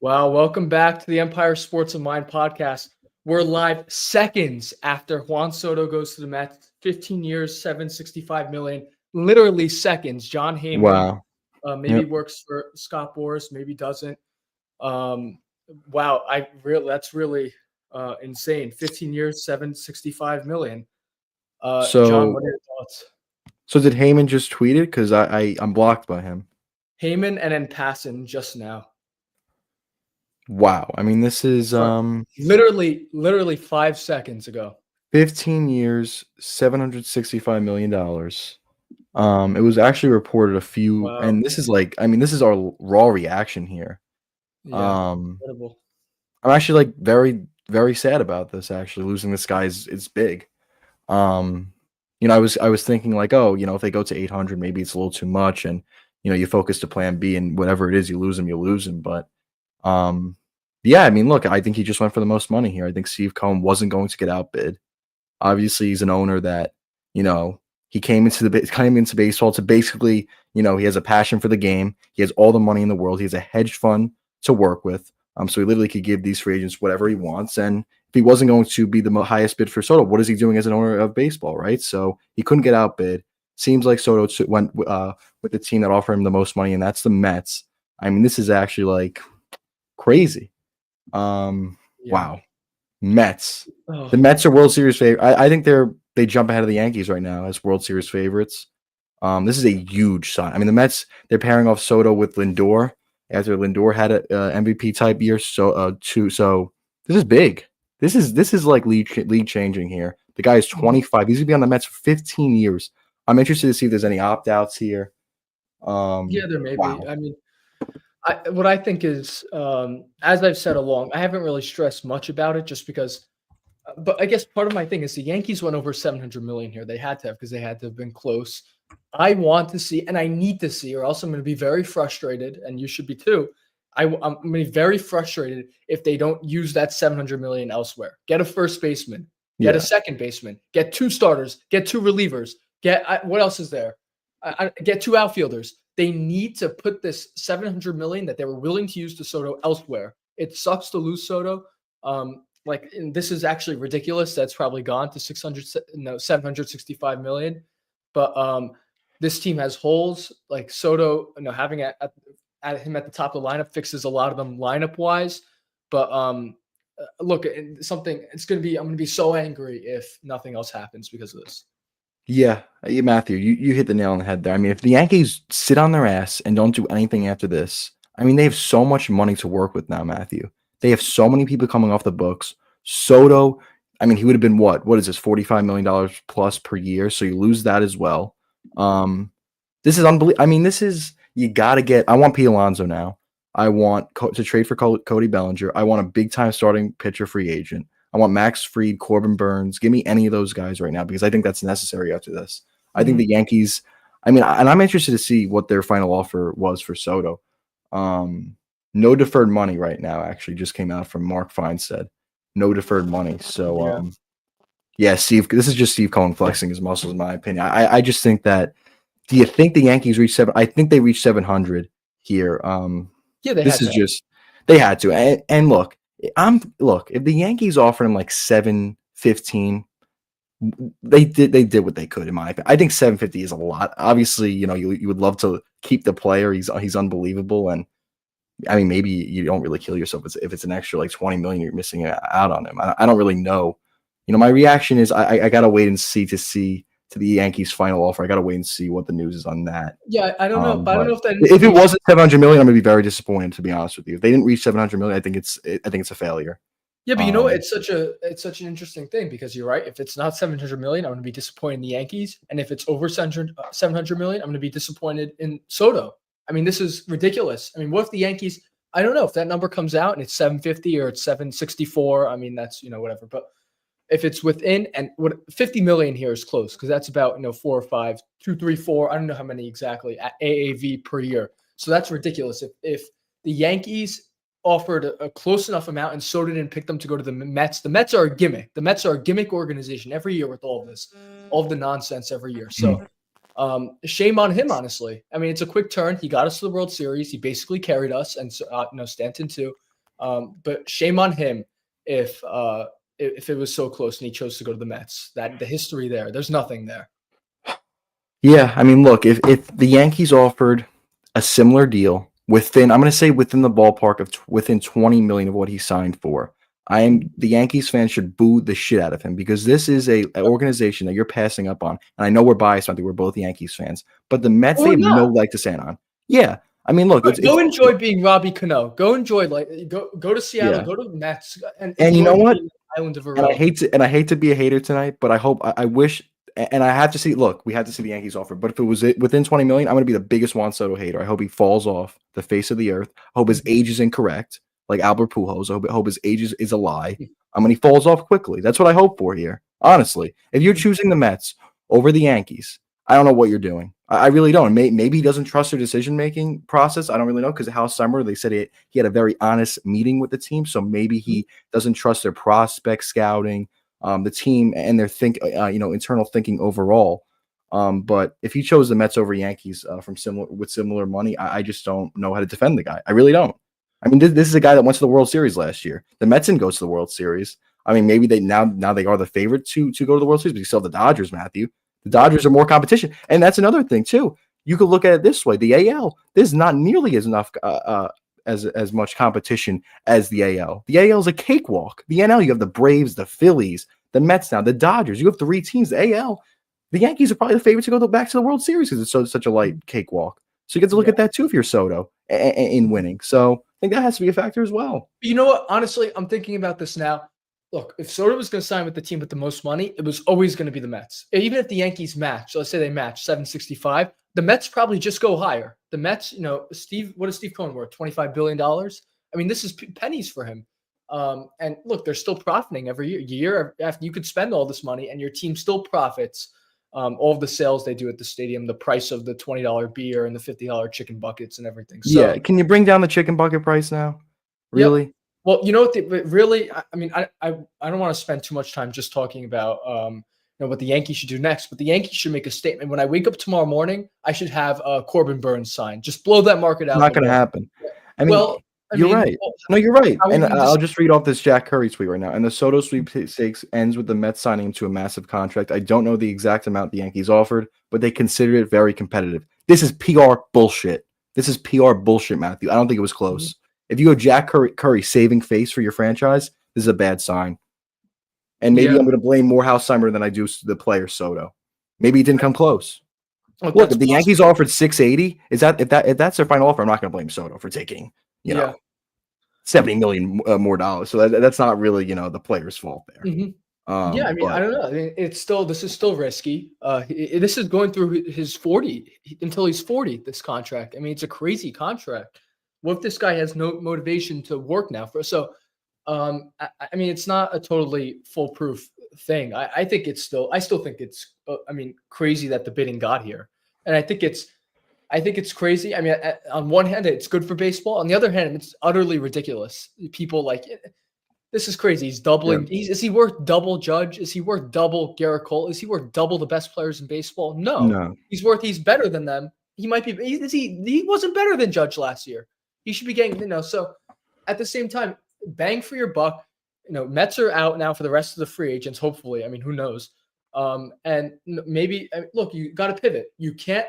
Wow, welcome back to the Empire Sports and Mind podcast. We're live seconds after Juan Soto goes to the Mets. 15 years, 765 million. Literally seconds. John Heyman Wow. maybe Yep. works for Scott Boras, maybe doesn't. Um, wow, that's really insane. 15 years, 765 million. John, So what are your thoughts? so did Heyman just tweet it? Because I'm blocked by him. Heyman and then Passan just now. Wow. I mean, this is Literally 5 seconds ago. 15 years, $765 million. It was actually reported a few, Wow. and this is like, I mean, this is our raw reaction here. Yeah. Um, Incredible. I'm actually like very, very sad about this. Actually, losing this guy is big. Um, I was thinking like, oh, if they go to 800, maybe it's a little too much, and you focus to Plan B, and whatever it is, you lose him, you lose him. But um, yeah, I mean, look, I think he just went for the most money here. I think Steve Cohen wasn't going to get outbid. Obviously, he's an owner that he came into baseball to basically, he has a passion for the game. He has all the money in the world. He has a hedge fund to work with. So he literally could give these free agents whatever he wants. And if he wasn't going to be the highest bid for Soto, what is he doing as an owner of baseball, right? So he couldn't get outbid. Seems like Soto went with the team that offered him the most money, and that's the Mets. I mean, this is actually like crazy. Yeah. Wow. Mets. The Oh, Mets are World Series favorite. I think they jump ahead of the Yankees right now as World Series favorites. This is a huge sign. I mean, the Mets, they're pairing off Soto with Lindor after Lindor had a MVP type year. So this is big. This is like league changing here. The guy is mhm. 25. He's gonna be on the Mets for 15 years. I'm interested to see if there's any opt outs here. Yeah, there may be. Wow. I mean, what I think is, as I've said along, I haven't really stressed much about it just because. But I guess part of my thing is the Yankees went over 700 million here. They had to have because they had to have been close. I want to see, and I need to see, or else I'm going to be very frustrated, and you should be too. I'm going to be very frustrated if they don't use that 700 million elsewhere. Get a first baseman, get a Yeah. second baseman, get two starters, get two relievers, what else is there? Get two outfielders. They need to put this 700 million that they were willing to use to Soto elsewhere. It sucks to lose Soto. And this is actually ridiculous. That's probably gone to 765 million. But this team has holes. Like Soto, having at him at the top of the lineup fixes a lot of them lineup wise. But look, it's going to be. I'm going to be so angry if nothing else happens because of this. Yeah, Matthew, you hit the nail on the head there. I mean, if the Yankees sit on their ass and don't do anything after this, I mean, they have so much money to work with now, Matthew. They have so many people coming off the books. Soto, I mean, he would have been what? What is this? $45 million plus per year. So you lose that as well. Um, this is unbelievable. I mean, this is you got to get. I want Pete Alonso now. I want to trade for Cody Bellinger. I want a big time starting pitcher free agent. I want Max Fried, Corbin Burns. Give me any of those guys right now because I think that's necessary after this. I think the Mhm. Yankees. I mean, and I'm interested to see what their final offer was for Soto. No deferred money right now. Actually, just came out from Mark Feinstead. No deferred money. So, Yeah. yeah, Steve. This is just Steve Cohen flexing his muscles, in my opinion. I just think that. Do you think the Yankees reached seven? I think they reached 700 here. Yeah, they This had is to. just they had to. And look, if the Yankees offered him like 715, they did what they could in my opinion. I think 750 is a lot. Obviously, you would love to keep the player. He's unbelievable, and I mean maybe you don't really kill yourself if it's an extra like 20 million you're missing out on him. I don't really know. My reaction is I gotta wait and see to the Yankees final offer. I gotta wait and see what the news is on that. Yeah, I don't know. But I don't But know if that if it information. wasn't 700 million, I'm gonna be very disappointed. To be honest with you, if they didn't reach 700 million, I think it's a failure. Yeah, but Um, it's such an interesting thing because you're right. If it's not 700 million, I'm going to be disappointed in the Yankees, and if it's over 700 million, I'm going to be disappointed in Soto. I mean, this is ridiculous. I mean, what if the Yankees? I don't know if that number comes out and it's 750 or it's 764. I mean, that's whatever. But if it's within and what 50 million here is close because that's about 4 or 5, 2, 3, 4. I don't know how many exactly at AAV per year. So that's ridiculous. If the Yankees offered a close enough amount and so didn't pick them to go to the Mets. The Mets are a gimmick. The Mets are a gimmick organization every year with all of this, all of the nonsense every year. So shame on him, honestly. I mean, it's a quick turn. He got us to the World Series. He basically carried us, and Stanton too. But shame on him if if it was so close and he chose to go to the Mets. That the history there, there's nothing there. Yeah, I mean, look, if the Yankees offered a similar deal within, I'm going to say within the ballpark of within 20 million of what he signed for, the Yankees fans should boo the shit out of him because this is an organization that you're passing up on. And I know we're biased. I think we're both Yankees fans, but the Mets, they Or have no not. leg to stand on. Yeah, I mean, look, Go enjoy being Robbie Cano. Go enjoy go to Seattle. yeah. Go to Mets and And you enjoy know what? being Island of And I Irrelevance. hate to be a hater tonight, but I wish, and I have to see. Look, we have to see the Yankees offer. But if it was within 20 million, I'm going to be the biggest Juan Soto hater. I hope he falls off the face of the earth. I hope his age is incorrect, like Albert Pujols. I hope his age is a lie. When he falls off quickly. That's what I hope for here. Honestly, if you're choosing the Mets over the Yankees, I don't know what you're doing. I really don't. Maybe he doesn't trust their decision-making process. I don't really know because Hal Summer, they said he had a very honest meeting with the team. So maybe he doesn't trust their prospect scouting, the team, and their internal thinking overall. But if he chose the Mets over Yankees with similar money, I just don't know how to defend the guy. I really don't. I mean, this is a guy that went to the World Series last year. The Mets didn't go to the World Series. I mean, maybe they now they are the favorite to go to the World Series, but you still have the Dodgers, Matthew. The Dodgers are more competition, and that's another thing too. You could look at it this way: the AL, there's not nearly as much competition as the AL. The AL is a cakewalk. The NL, you have the Braves, the Phillies, the Mets now, the Dodgers. You have 3 teams. The AL, the Yankees are probably the favorite to go back to the World Series because it's such a light cakewalk. So you get to look at that too if you're Soto in winning. So I think that has to be a factor as well. You know what? Honestly, I'm thinking about this now. Look, if Soto was going to sign with the team with the most money, it was always going to be the Mets. Even if the Yankees match, let's say they match 765, the Mets probably just go higher. The Mets, what is Steve Cohen worth? $25 billion? I mean, this is pennies for him. And look, they're still profiting every year after you could spend all this money and your team still profits. All of the sales they do at the stadium, the price of the $20 beer and the $50 chicken buckets and everything. So, yeah, can you bring down the chicken bucket price now? Really? Yep. Well, you know what? Really, I mean, I don't want to spend too much time just talking about what the Yankees should do next. But the Yankees should make a statement. When I wake up tomorrow morning, I should have Corbin Burns signed. Just blow that market out. Not going to happen. I mean, well, you're right. No, you're right. And I'll just just read off this Jack Curry tweet right now. And the Soto sweepstakes ends with the Mets signing him to a massive contract. I don't know the exact amount the Yankees offered, but they considered it very competitive. This is PR bullshit. This is PR bullshit, Matthew. I don't think it was close. If you go Jack Curry saving face for your franchise, this is a bad sign. And maybe I'm going to blame more Housheimer than I do the player Soto. Maybe it didn't come close. Look, if the Yankees offered 680, if that's their final offer, I'm not going to blame Soto for taking, $70 million more dollars. So that's not really, the player's fault there. I mean, I don't know. I mean, this is still risky. This is going through his 40 until he's 40. This contract. I mean, it's a crazy contract. What if this guy has no motivation to work now I mean, it's not a totally foolproof thing. I still think it's, crazy that the bidding got here. And I think it's crazy. I mean, on one hand, it's good for baseball. On the other hand, it's utterly ridiculous. People this is crazy. He's doubling. Yeah. Is he worth double Judge? Is he worth double Garrett Cole? Is he worth double the best players in baseball? No. He's better than them. He might be. He wasn't better than Judge last year. He should be getting, so at the same time, bang for your buck. Mets are out now for the rest of the free agents, hopefully. I mean, who knows? And maybe, look, you got to pivot. You can't,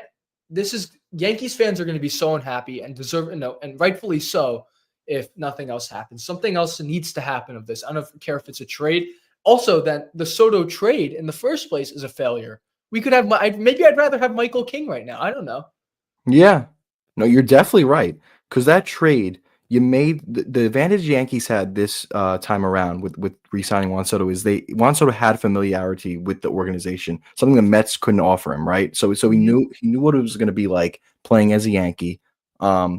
Yankees fans are going to be so unhappy and deserve, and rightfully so, if nothing else happens. Something else needs to happen of this. I don't care if it's a trade. Also, then the Soto trade in the first place is a failure. We could have, maybe I'd rather have Michael King right now. I don't know. Yeah. No, you're definitely right. Because that trade, you made the advantage Yankees had this time around with re-signing Juan Soto is Juan Soto had familiarity with the organization, something the Mets couldn't offer him, right? So he knew what it was going to be like playing as a Yankee.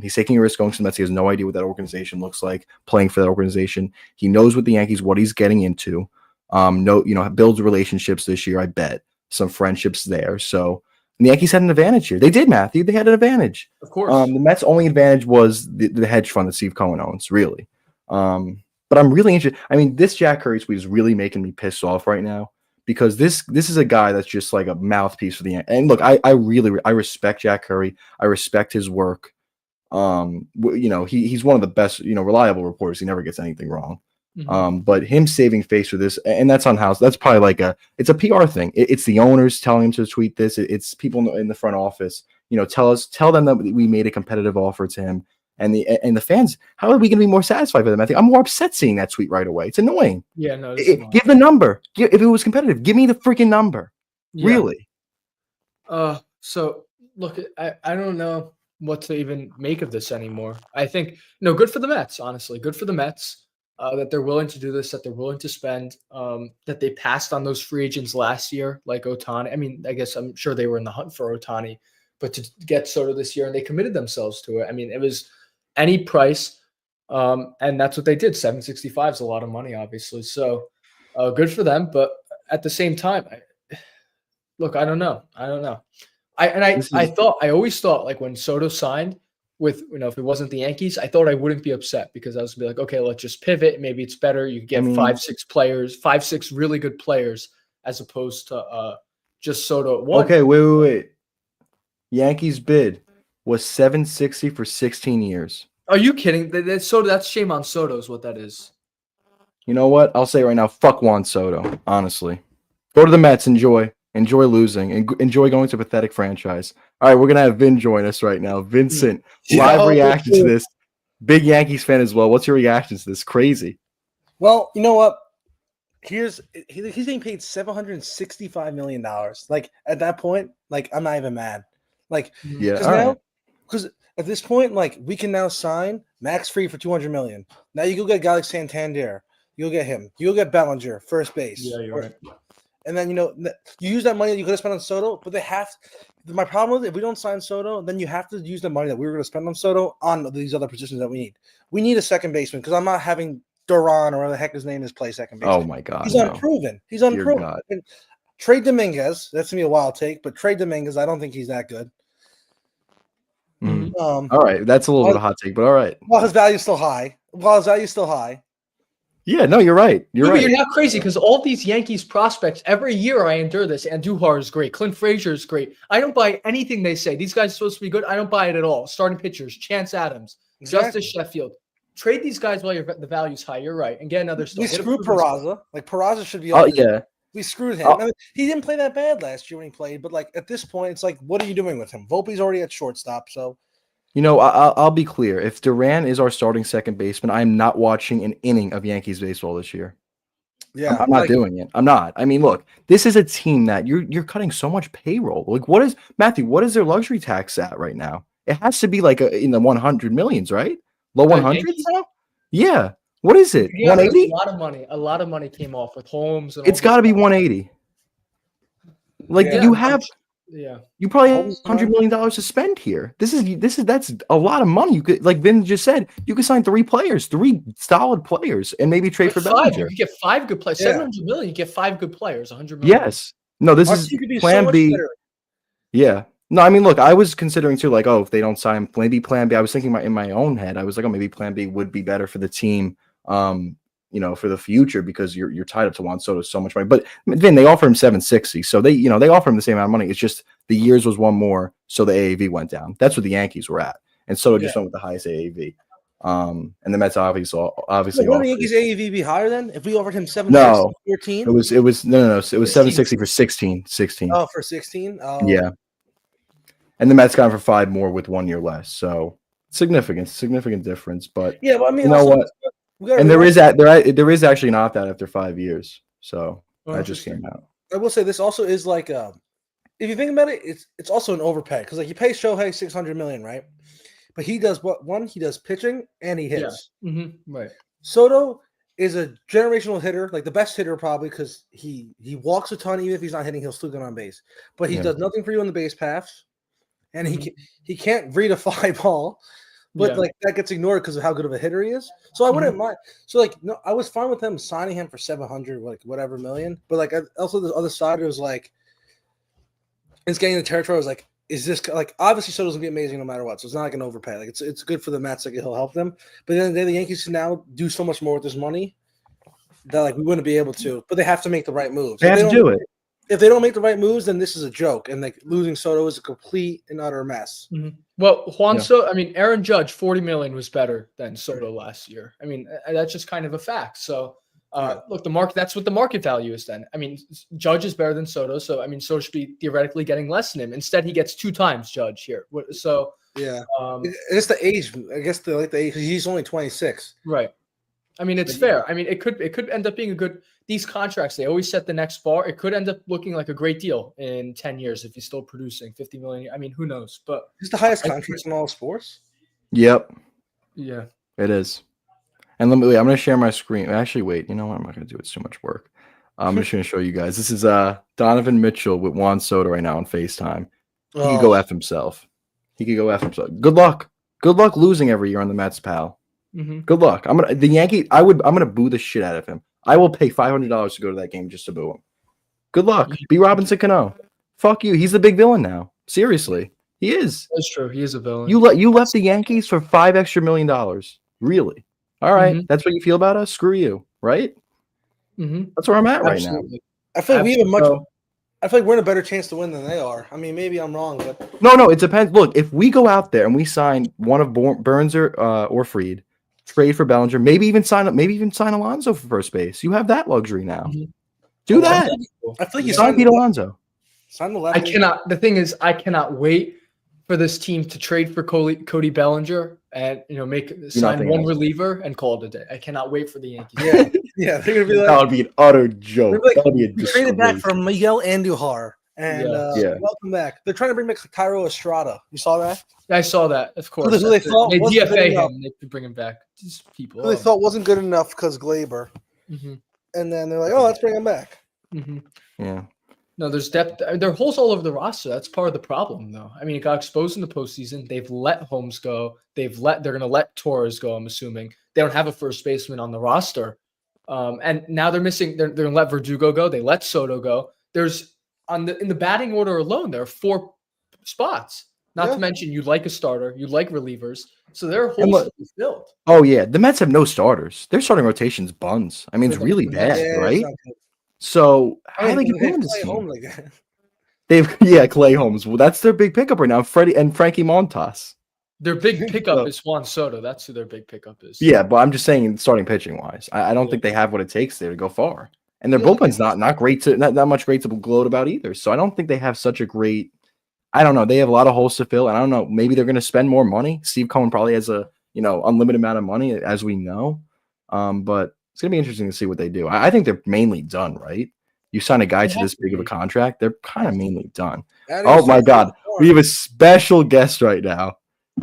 He's taking a risk going to the Mets. He has no idea what that organization looks like, playing for that organization. He knows with the Yankees what he's getting into. Builds relationships this year, I bet. Some friendships there. So and the Yankees had an advantage here. They did, Matthew. They had an advantage. Of course. The Mets' only advantage was the hedge fund that Steve Cohen owns, really. But I'm really interested. I mean, this Jack Curry tweet is really making me pissed off right now because this is a guy that's just like a mouthpiece for the Yankees. And look, I respect Jack Curry. I respect his work. He's one of the best, reliable reporters. He never gets anything wrong. Mhm. But him saving face for this, and that's on House. That's probably like it's a PR thing. It's the owners telling him to tweet this. It's people in the front office. Tell them that we made a competitive offer to him, and the fans. How are we going to be more satisfied with them? I think I'm more upset seeing that tweet right away. It's annoying. Yeah, no, it's annoying. Give the number. If it was competitive, give me the freaking number. Yeah. Really. So look, I don't know what to even make of this anymore. I think good for the Mets, honestly. Good for the Mets that they're willing to do this, that they're willing to spend, that they passed on those free agents last year, like Ohtani. I mean, I guess I'm sure they were in the hunt for Ohtani, but to get Soto this year and they committed themselves to it. I mean, it was any price, and that's what they did. 765 is a lot of money, obviously. So good for them, but at the same time, look, I don't know. I always thought like when Soto signed with, if it wasn't the Yankees, I thought I wouldn't be upset because I was be like, okay, let's just pivot. Maybe it's better. You get 5, 6 really good players as opposed to just Soto at one. Okay, wait. Yankees bid was 760 for 16 years. Are you kidding? That's shame on Soto is what that is. You know what? I'll say right now, fuck Juan Soto, honestly. Go to the Mets, enjoy losing, and enjoy going to a pathetic franchise. All right, we're gonna have Vin join us right now. Vincent, live reaction to this. Big Yankees fan as well. What's your reaction to this? Crazy. Well, you know what? He's getting paid $765 million. Like at that point, like I'm not even mad. Like because at this point, like we can now sign Max Fried for $200 million. Now you go get a guy like Santander. You'll get him. You'll get Bellinger, first base. Yeah, you're right. And then you use that money that you could have spent on Soto, but they have. My problem is if we don't sign Soto, then you have to use the money that we were going to spend on Soto on these other positions that we need. We need a second baseman because I'm not having Duran or whatever the heck his name is play second base. Oh my god, he's unproven. He's unproven. Trade Dominguez. That's gonna be a wild take, but trade Dominguez. I don't think he's that good. Mm-hmm. All right, that's a little bit of a hot take, but all right. Well, his value is still high. Yeah, no, you're right. But you're not crazy because all these Yankees prospects, every year I endure this. Andujar is great. Clint Frazier is great. I don't buy anything they say. These guys are supposed to be good. I don't buy it at all. Starting pitchers, Chance Adams, Justice Sheffield. Trade these guys while the value's high. You're right. And get another stuff. We screwed Peraza. Like Peraza should be. We screwed him. I mean, he didn't play that bad last year when he played, but like at this point, it's like, what are you doing with him? Volpe's already at shortstop, so. I'll be clear. If Duran is our starting second baseman, I'm not watching an inning of Yankees baseball this year. Yeah, I'm not doing it. I'm not. I mean, look, this is a team that you're cutting so much payroll. Like, what is their luxury tax at right now? It has to be like in the 100 millions, right? Low 100s now? Yeah. What is it? 180? A lot of money came off with Holmes. And it's got to be 180. Like you have. Yeah, you probably have $100 million to spend here. That's a lot of money. You could, like Vin just said, you could sign 3 solid players, and maybe trade for Bellinger. You get 5 good players. 700 million. You get 5 good players. 100 million. Yes. No, this is Plan B. Yeah. No, I mean, look, I was considering too, like, if they don't sign, maybe Plan B. I was thinking in my own head, I was like, maybe Plan B would be better for the team. For the future because you're tied up to Juan Soto so much money. But then they offer him 760, so they offer him the same amount of money. It's just the years was one more, so the AAV went down. That's what the Yankees were at, and Soto just went with the highest AAV. And the Mets obviously. Would the Yankees AAV be higher then if we offered him 14? It was no. It was 760 for 16. Oh, for 16. Oh. Yeah. And the Mets got him for 5 more with 1 year less, so significant difference. But yeah, but I mean, you know what? And there is actually an opt-out after 5 years. So that just came out. I will say this also is like if you think about it, it's also an overpay because like you pay Shohei $600 million, right? But he does he does pitching and he hits. Yeah. Mm-hmm. Right. Soto is a generational hitter, like the best hitter probably because he walks a ton. Even if he's not hitting, he'll still get on base. But he does nothing for you on the base paths, and he can't read a fly ball. But like that gets ignored because of how good of a hitter he is. So I wouldn't mind. So like no, I was fine with them signing him for 700, like whatever million. But like also the other side, it was like it's getting the territory. I was like, is this like obviously Soto's gonna be amazing no matter what. So it's not like an overpay. Like it's good for the Mets. Like he'll help them. But then the Yankees can now do so much more with this money that like we wouldn't be able to. But they have to make the right moves. They have to do it. if they don't make the right moves, then this is a joke, and like losing Soto is a complete and utter mess. Well, Juan Soto, I mean, Aaron Judge, 40 million was better than Soto last year. I mean, that's just kind of a fact. So, look, the market, that's what the market value is then. I mean, Judge is better than Soto. So, I mean, Soto should be theoretically getting less than him. Instead, he gets 2 times Judge here. So, yeah, it's the age. I guess they like the age. He's only 26. Right. I mean, it's fair. I mean, it could end up being a good. These contracts, they always set the next bar. It could end up looking like a great deal in 10 years if he's still producing 50 million. I mean, who knows? But he's the highest contract in all sports. Yep. Yeah, it is. And I'm going to share my screen. Actually, wait. You know what? I'm not going to do it. It's too much work. I'm just going to show you guys. This is Donovan Mitchell with Juan Soto right now on FaceTime. He could go F himself. Good luck. Good luck losing every year on the Mets, pal. Good luck. I'm gonna boo the shit out of him. I will pay $500 to go to that game just to boo him. Good luck. B. Robinson Cano. Fuck you. He's the big villain now. Seriously. He is. that's true. He is a villain. You left the Yankees for $5 extra million. Really? All right. That's what you feel about us? Screw you. Right? That's where I'm at right now. I feel like we have a much. I feel like we're in a better chance to win than they are. I mean, maybe I'm wrong, but no, it depends. Look, if we go out there and we sign one of Burns or Fried, trade for Bellinger, maybe even sign Alonso for first base. You have that luxury now. Do that. I feel like you sign Pete Alonso. Sign the left. I cannot. The thing is, I cannot wait for this team to trade for Cody Bellinger and sign one reliever and call it a day. I cannot wait for the Yankees. Yeah, they're gonna be like, that would be an utter joke. Like, that would be a traded back from Miguel Andujar and welcome back. They're trying to bring back Tyro Estrada. You saw that? I saw that. Of course, who they thought they wasn't DFA good enough. him. They could bring him back. These people. Who they thought wasn't good enough because Glaber, and then they're like, "Oh, let's bring him back." Yeah. No, there's depth. There are holes all over the roster. That's part of the problem, though. I mean, it got exposed in the postseason. They've let Holmes go. They're going to let Torres go. I'm assuming they don't have a first baseman on the roster, and now they're missing. They're going to let Verdugo go. They let Soto go. There's in the batting order alone, there are 4 spots. Not to mention, you'd like a starter. You'd like relievers. So there are holes to be filled. Oh yeah, the Mets have no starters. Their starting rotation's buns. I mean, it's really bad, right? So how are they going to win this team? They've Clay Holmes. Well, that's their big pickup right now. Freddie and Frankie Montas. Their big pickup is Juan Soto. That's who their big pickup is. Yeah, but I'm just saying, starting pitching wise, I don't think they have what it takes there to go far. And their bullpen's not great not much great to gloat about either. So I don't think they have such a great. I don't know. They have a lot of holes to fill, and I don't know. Maybe they're going to spend more money. Steve Cohen probably has a unlimited amount of money, as we know. But it's going to be interesting to see what they do. I think they're mainly done, right? You sign a guy to this big of a contract, they're kind of mainly done. Oh my God, we have a special guest right now.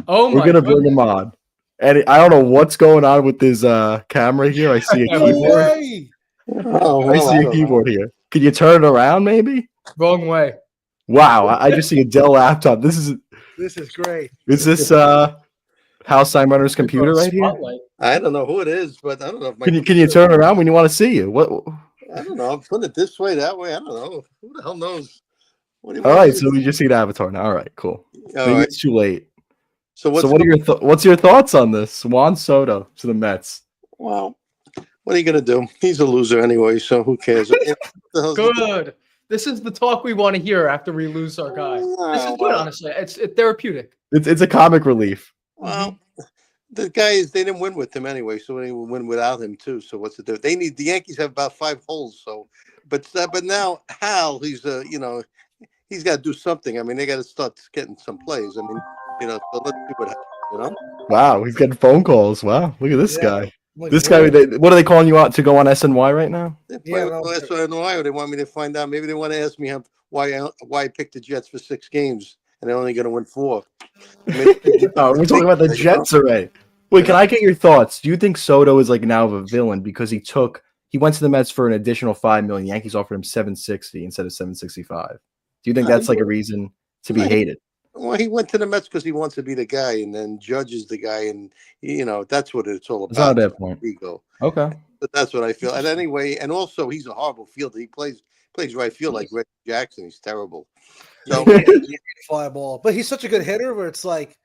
Oh, we're gonna bring him on, and I don't know what's going on with this camera here. I see a keyboard. I see a keyboard here. Can you turn it around, maybe? Wrong way. Wow, I just see a Dell laptop. This is great. Is this Hal Steinbrenner's computer right here? I don't know who it is, but I don't know. If can you turn around when you want to see you? What? I don't know. I'm putting it this way, that way. I don't know. Who the hell knows? All right, so we just see the avatar now. All right, cool. Maybe it's too late. So what are your what's your thoughts on this? Juan Soto to the Mets. Well, what are you gonna do? He's a loser anyway, so who cares? Good. This is the talk we want to hear after we lose our guy. This is good, honestly. It's therapeutic. It's a comic relief. Well, the guys, they didn't win with him anyway, so they will win without him too. So what's it do? They need the Yankees have about 5 holes. So, but now Hal, he's he's got to do something. I mean, they got to start getting some plays. I mean, so let's see what happens. Wow, he's getting phone calls. Wow, look at this guy. This guy, what are they calling you out to go on SNY right now? SNY, they want me to find out. Maybe they want to ask me why I picked the Jets for 6 games and they're only going to win 4. We're talking about the Jets already. Wait, can I get your thoughts? Do you think Soto is like now a villain because he went to the Mets for an additional $5 million? Yankees offered him $760 instead of $765. Do you think that's like a reason to be hated? Well, he went to the Mets because he wants to be the guy, and then Judge is the guy, and that's what it's all about. It's not a bad point. Ego. Okay, but that's what I feel. And anyway, and also he's a horrible fielder. He plays right field like Reggie Jackson. He's terrible. So fly ball, but he's such a good hitter. Where it's like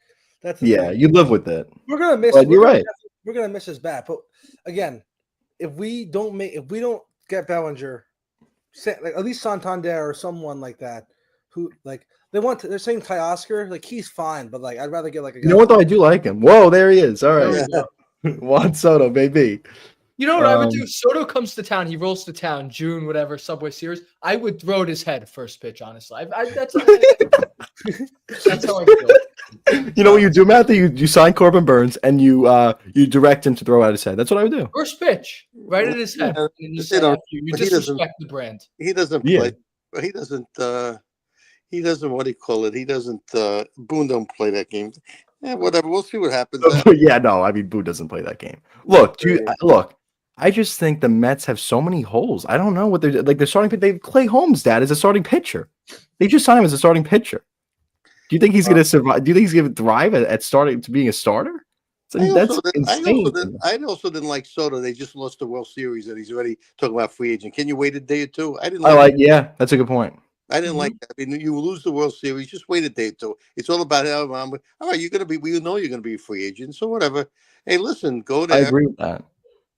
you live with it. We're gonna miss. You're right. We're gonna miss his bat. But again, if we don't get Bellinger, like at least Santander or someone like that who like they're saying Ty Oscar, like he's fine, but like I'd rather get like a guy. You know what though? I do like him. Whoa, there he is. All There right. we go. Juan Soto, baby. You know what I would do? Soto comes to town. He rolls to town, June, whatever, Subway Series. I would throw at his head first pitch, honestly. That's how I feel. You know what you do, Matthew? You sign Corbin Burns and you direct him to throw at his head. That's what I would do. First pitch, right at his head. Yeah, And you say, you disrespect the brand. He doesn't Yeah. play. He doesn't. He doesn't. What do you call it? He doesn't. Boone don't play that game. Yeah, whatever. We'll see what happens. Yeah, no, I mean, Boo doesn't play that game. Look, look. I just think the Mets have so many holes. I don't know what they're like. They're starting. They Clay Holmes, dad, is a starting pitcher. They just signed him as a starting pitcher. Do you think he's going to survive? Do you think he's going to thrive at starting to being a starter? That's insane. I also didn't like Soto. They just lost the World Series, and he's already talking about free agent. Can you wait a day or two? I didn't. Yeah, that's a good point. I didn't like that. I mean, you lose the World Series, just wait a day or two. It's all about how. All right, you're going to be. We know you're going to be a free agent, so whatever. Hey, listen, go there. I agree with that.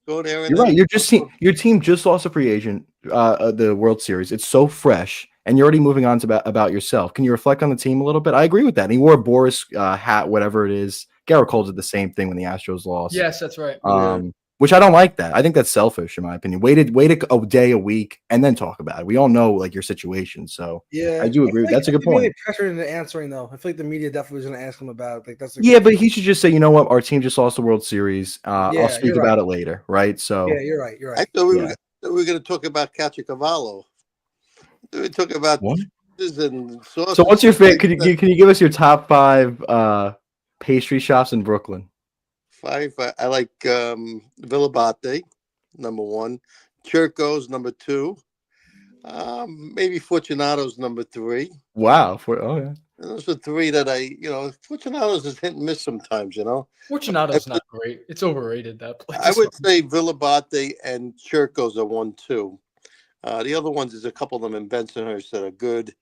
Go there. And You're right. Your team just lost a free agent, the World Series. It's so fresh, and you're already moving on to about yourself. Can you reflect on the team a little bit? I agree with that. And he wore a Boris hat, whatever it is. Garrett Cole did the same thing when the Astros lost. Yes, that's right. Which I don't like that. I think that's selfish, in my opinion. Wait a day, a week, and then talk about it. We all know like your situation, so yeah, I do agree. That's a good point. Really pressured into answering though. I feel like the media definitely was going to ask him about like that's. Yeah, but he should just say, you know what, our team just lost the World Series. I'll speak about it later, right? So yeah, you're right. You're right. I thought we were going to talk about Cavallo. We talk about what? So what's your favorite? Can you give us your top 5 pastry shops in Brooklyn? 5. I like Villabate, number 1. Churco's, number 2. Maybe Fortunato's, number 3. Wow. Yeah. Those are 3 that Fortunato's is hit and miss sometimes, Fortunato's not great. It's overrated, that place. I would say Villabate and Churco's are 1, 2. The other ones, there's a couple of them in Bensonhurst that are good.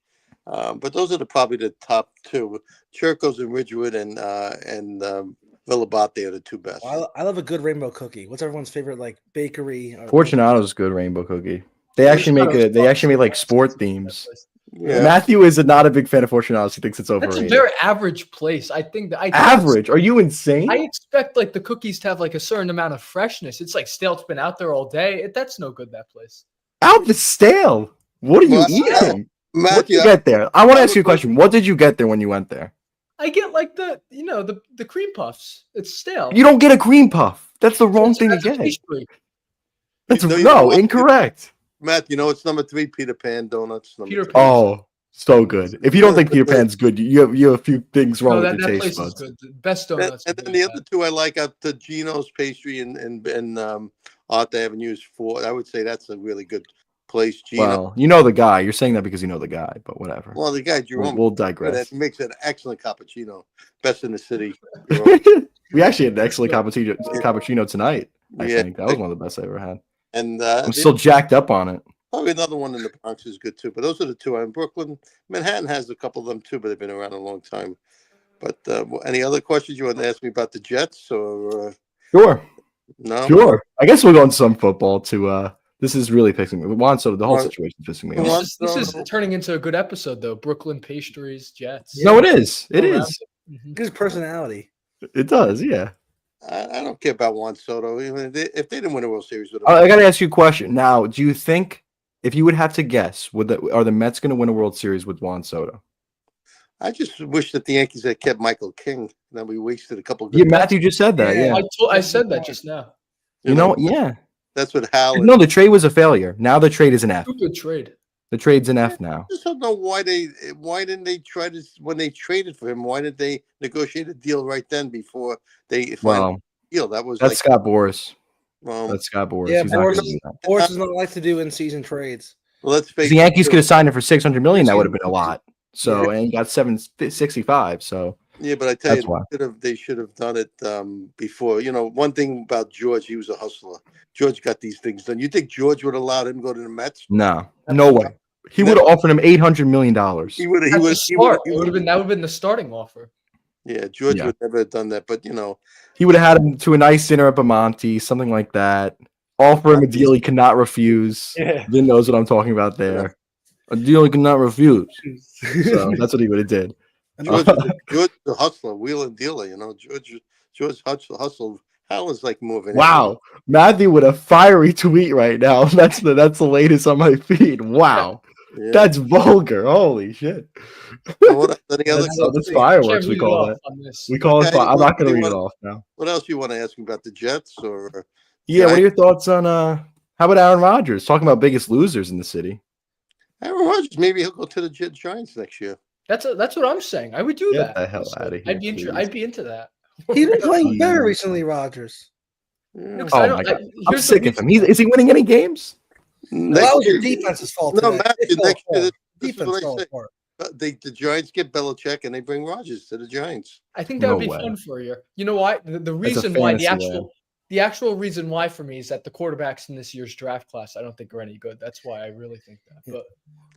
But those are probably the top 2. Churco's in Ridgewood and Villabate are the 2 best. Well, I love a good rainbow cookie. What's everyone's favorite like bakery? Fortunato's good rainbow cookie. They actually make like sport themes. Yeah. Matthew is not a big fan of Fortunato's. He thinks it's overrated. That's a very average place. I think that average. Are you insane? I expect like the cookies to have like a certain amount of freshness. It's like stale. It's been out there all day. That's no good. That place. Out the stale. What are you eating? Matthew, what did you get there? I want to ask you a question. What did you get there when you went there? I get like the cream puffs. It's stale. You don't get a cream puff. That's the wrong thing to get. That's incorrect. Matt, it's number 3 Peter Pan donuts. Peter Pan. Oh, so good. If you don't think Peter Pan's good, you have a few things wrong with your taste buds. Is good. The best donuts. And then the other 2 I like out to Gino's Pastry and Art Avenue is 4. I would say that's a really good place. Gino. Well, you know the guy. You're saying that because you know the guy, but whatever. Well, the guy Jerome. We'll digress. That makes an excellent cappuccino, best in the city. We actually had an excellent cappuccino tonight. I think that was one of the best I ever had. And I'm still jacked up on it. Probably another one in the Bronx is good too. But those are the 2 in Brooklyn. Manhattan has a couple of them too, but they've been around a long time. But any other questions you want to ask me about the Jets or? Sure. No. Sure. I guess we'll go on some football to. This is really pissing me. Juan Soto, the whole situation is pissing me off. This is turning into a good episode though. Brooklyn pastries, Jets. No, it is. It is. His personality. It does. Yeah. I don't care about Juan Soto. Even if they didn't win a World Series with him. I got to ask you a question now. Do you think, if you would have to guess, are the Mets going to win a World Series with Juan Soto? I just wish that the Yankees had kept Michael King. Then we wasted a couple. Yeah, Matthew just said that. Yeah, I said that just now. You know, yeah. That's what Hal. No, the trade was a failure. Now the trade is an F. Stupid trade. The trade's an F now. I just don't know why didn't they try to, when they traded for him, why did they negotiate a deal right then before they finally deal? That's Scott Boras. That's Scott Boras. Yeah, Boras does not like to do in-season trades. Well, let's face the Yankees could have signed him for $600 million. That would have been a lot. So and he got $765. So yeah, but I tell you, they should have done it before. One thing about George, he was a hustler. George got these things done. You think George would have allowed him to go to the Mets? No way. He would have offered him $800 million. He would have been the starting offer. Yeah, George would never have done that. But he would have had him to a nice dinner at Bamonte, something like that. Offer him a deal he cannot refuse. Yeah. Vin knows what I'm talking about there. A deal he cannot refuse. So that's what he would have did. George the hustler, wheel and dealer. You know, George hustle. Hal is like more of an Wow, Matthew with a fiery tweet right now. That's the latest on my feed. Wow, Yeah. that's vulgar. Holy shit. So what else? Any other That's fireworks. We call that. We call it. Okay, I'm not going to what do read you it off now. What else you want to ask me about the Jets or? Yeah, what are your thoughts on how about Aaron Rodgers? Talking about biggest losers in the city. Aaron Rodgers, maybe he'll go to the Giants next year. That's what I'm saying. I would do Get that. the hell out of here. I'd be into that. He's been playing better recently, Rodgers. Yeah. Oh my god, I'm sick of him. Is he winning any games? Well, that was the defense's fault. No, today. Matthew, next year, this is Defense what I fell say. apart. The Giants get Belichick and they bring Rodgers to the Giants. I think that No would be way. fun for you. You know why? The a reason why fantasy the actual reason why for me is that the quarterbacks in this year's draft class I don't think are any good. That's why I really think that. But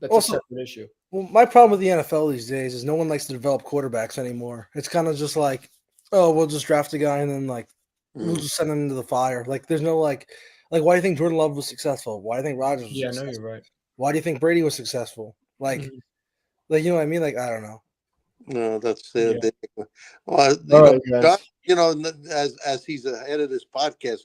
that's Also- a separate issue. Well, my problem with the NFL these days is no one likes to develop quarterbacks anymore. It's kind of just like, oh, we'll just draft a guy and then like we'll just send him into the fire. Like, there's no like why do you think Jordan Love was successful? Why do you think Rodgers was Yeah, no, successful? you're right. Why do you think Brady was successful? Like, Mhm. you know what I mean? Like, I don't know. No, that's Yeah. well, All right, guys. as he's the head of this podcast,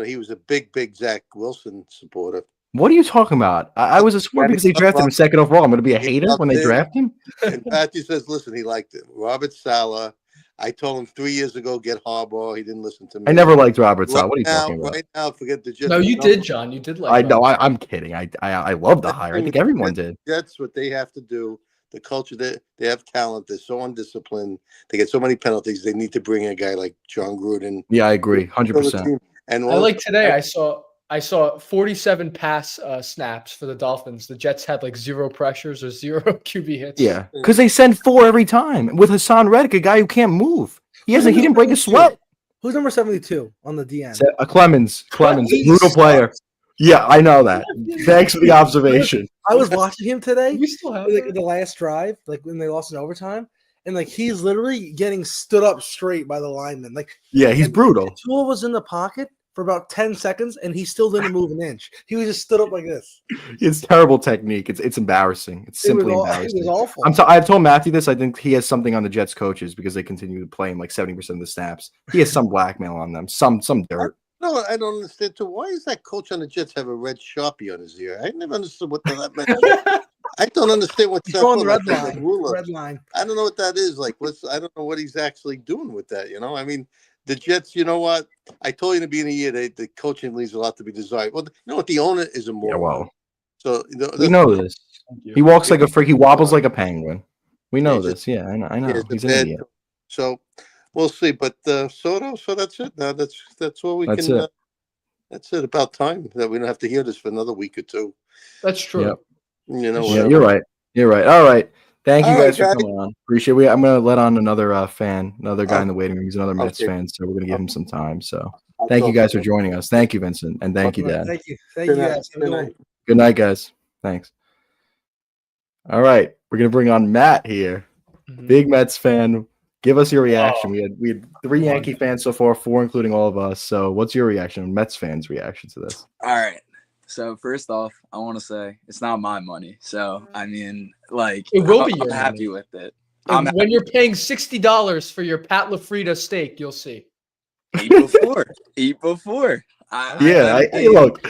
he was a big Zach Wilson supporter. What are you talking about? I was a supporter because they drafted him second overall. I'm going to be a hater when they draft him. And Matthew says, listen, he liked it. Robert Saleh. I told him 3 years ago, get Harbaugh. He didn't listen to me. I never liked Robert Saleh. What are you talking about? Right now, forget the Jets. No, you did, John. You did like I know. Rodgers. I'm kidding. I love the hire. I think everyone did. Jets, what they have to do, the culture, they have talent. They're so undisciplined. They get so many penalties. They need to bring a guy like John Gruden. Yeah, I agree. 100%. And I like today. I saw 47 pass snaps for the Dolphins. The Jets had like 0 pressures or 0 QB hits. Yeah, because they send 4 every time with Hassan Reddick, a guy who can't move. He didn't break a sweat. Who's number 72 on the DN? Clemens, He brutal sucks. player. Yeah, I know that. Thanks for the observation. I was watching him today. We still have Like that? the last drive, like when they lost in overtime, and like he's literally getting stood up straight by the lineman. Like Yeah, he's brutal. Tua was in the pocket for about 10 seconds, and he still didn't move an inch. He was just stood up like this. It's terrible technique. It's embarrassing. It's simply It embarrassing. was awful. I've told Matthew this. I think he has something on the Jets coaches because they continue to play him like 70% of the snaps. He has some blackmail on them, some dirt. No, I don't understand too. Why does that coach on the Jets have a red Sharpie on his ear? I never understood what that meant. I don't understand what's He's on the red like a line. ruler. Red line. I don't know what that is. Like, I don't know what he's actually doing with that. I mean, the Jets. You know what? I told you in the beginning of the year, the coaching leaves a lot to be desired. Well, you know what? The owner is a moron. Yeah, well, So we know this. He walks like a freak. He wobbles like a penguin. We know Yeah, this. Yeah, I know. Yeah, He's it's an bad. idiot. So we'll see. But Soto. So that's it. Now that's all we That's can. it. That's it. About time that we don't have to hear this for another week or two. That's true. Yep. You know. Yeah, whatever. you're right. You're right. All right. Thank you All right, guys for guys. coming on. Appreciate it. I'm going to let on another fan, another guy in the waiting room. He's another Mets Okay. fan, so we're going to give him some time. So I'll thank you talk guys to for joining us. Thank you, Vincent, and thank you, Dad. Thank you. Good you night. guys. Have a Good good one. night. Good night, guys. Thanks. All right, we're going to bring on Matt here, Mhm. big Mets fan. Give us your reaction. Oh. We had 3 Yankee fans so far, 4 including all of us. So what's your reaction, Mets fans' reaction to this? All right. So first off, I want to say it's not my money. So I mean, like, It will be I'm your happy money. with it. And when you're paying $60 for your Pat LaFrida steak, you'll see. Eat before. Eat before. Hey, look.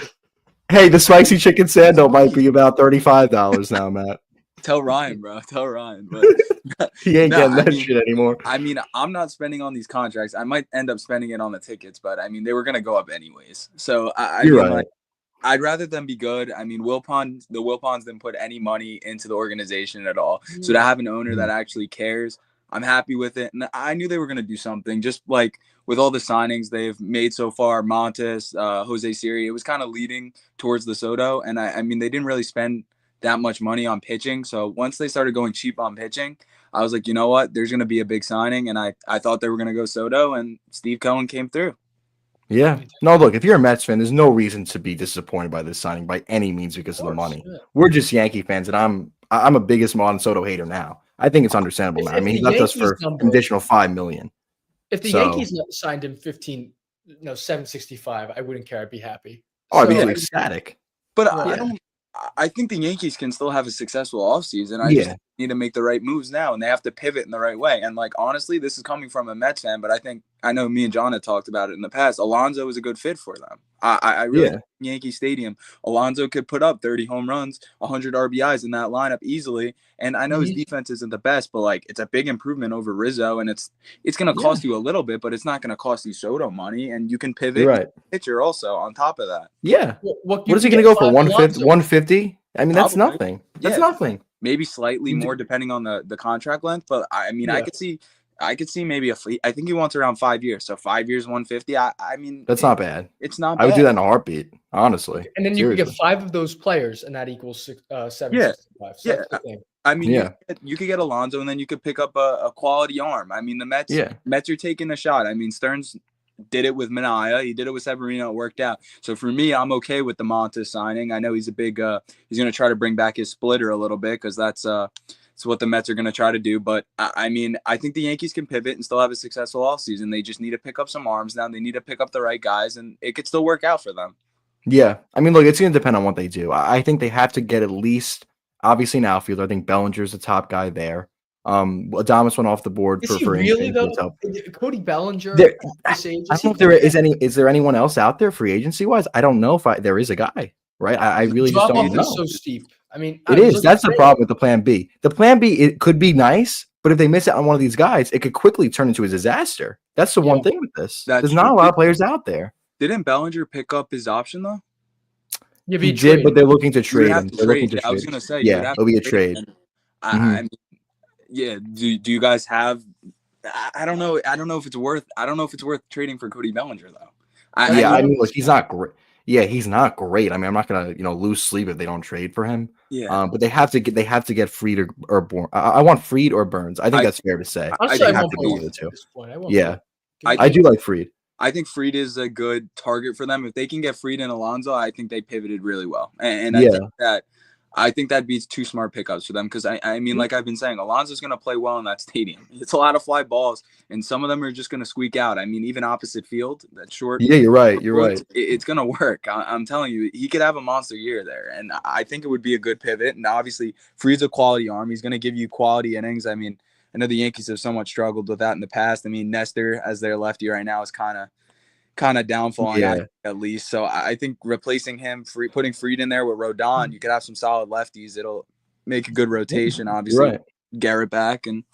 Hey, the spicy chicken sando might be about $35 now, Matt. Tell Ryan, bro. Tell Ryan. But He ain't No, getting I that mean- shit anymore. I mean, I'm not spending on these contracts. I might end up spending it on the tickets, but I mean, they were gonna go up anyways. So I You're mean, right. like, I'd rather them be good. I mean, the Wilpons didn't put any money into the organization at all. So to have an owner that actually cares, I'm happy with it. And I knew they were going to do something, just like with all the signings they've made so far, Montes, Jose Siri, it was kind of leading towards the Soto. And I mean, they didn't really spend that much money on pitching. So once they started going cheap on pitching, I was like, you know what, there's going to be a big signing. And I thought they were going to go Soto, and Steve Cohen came through. Yeah. No, look, if you're a Mets fan, there's no reason to be disappointed by this signing by any means because of the money. Yeah. We're just Yankee fans, and I'm a biggest Juan Soto hater now. I think it's understandable If- now. I if mean, he the left us Yankees for number- an additional $5 million. If the So- Yankees signed him 765, I wouldn't care. I'd be happy. Oh, I'd be So- ecstatic. But Right. I think the Yankees can still have a successful offseason. I Yeah. just need to make the right moves now, and they have to pivot in the right way. And like honestly, this is coming from a Mets fan, but I know me and John had talked about it in the past. Alonso is a good fit for them. I really think in Yankee Stadium, Alonso could put up 30 home runs, 100 RBIs in that lineup easily. And I know his defense isn't the best, but like it's a big improvement over Rizzo, and it's going to cost you a little bit, but it's not going to cost you Soto money, and you can pivot. You're right. Pitcher also on top of that. Yeah. What What is he going to go for? 150? I mean, that's Probably. nothing. That's Yeah. nothing. Maybe slightly You more depending on the contract length, but I mean, I could see maybe I think he wants around 5 years. So 5 years, 150. I mean, That's not bad. It's not. I would bad. do that in a heartbeat, honestly. And then you could Seriously. get 5 of those players, and that equals 765. So Yeah. that's the thing. I mean, Yeah. you could get Alonso, and then you could pick up a quality arm. I mean, the Mets are taking a shot. I mean, Stearns did it with Minaya. He did it with Severino. It worked out. So for me, I'm okay with the Montes signing. I know he's a big. He's going to try to bring back his splitter a little bit because that's what the Mets are going to try to do. But I mean, I think the Yankees can pivot and still have a successful offseason. They just need to pick up some arms now. They need to pick up the right guys, and it could still work out for them. Yeah. I mean, look, it's going to depend on what they do. I think they have to get at least, obviously, an outfielder. I think Bellinger's the top guy there. Adames went off the board Is he for really injury, though? Cody Bellinger. There- at this age, I don't know if is there anyone else out there free agency wise? I don't know if there is a guy, right? I really just drop don't off know. is so steep. I mean, It is. That's the problem with the plan B. The plan B, it could be nice, but if they miss out on one of these guys, it could quickly turn into a disaster. That's the one thing with this. That's There's not a true. lot of players out there. Didn't Bellinger pick up his option though? Yeah, He did, but they're looking to You would trade have him. to They're looking trade. to I was trade. gonna say, you would Yeah, have it'll to be a trade trade. him. I mean, yeah. Do you guys have? I don't know. I don't know if it's worth. I don't know if it's worth trading for Cody Bellinger though. I mean, look, he's not great. Yeah, he's not great. I mean, I'm not gonna lose sleep if they don't trade for him. Yeah. But they have to get Fried or Bourne. I want Fried or Burns. I think that's fair to say. Honestly, I They have want to go both with the at two. this point. I want Yeah, both. I do like Fried. I think Fried is a good target for them. If they can get Fried and Alonso, I think they pivoted really well. And I think that beats 2 smart pickups for them because I mean, like I've been saying, Alonso's going to play well in that stadium. It's a lot of fly balls, and some of them are just going to squeak out. I mean, even opposite field, that short. Yeah, you're right. You're right. It's going to work. I'm telling you, he could have a monster year there, and I think it would be a good pivot. And obviously, Fried's a quality arm. He's going to give you quality innings. I mean, I know the Yankees have somewhat struggled with that in the past. I mean, Nestor, as their lefty right now, is kind of downfalling at least. So I think replacing him, putting Fried in there with Rodon, you could have some solid lefties. It'll make a good rotation. Obviously, right. Garrett back and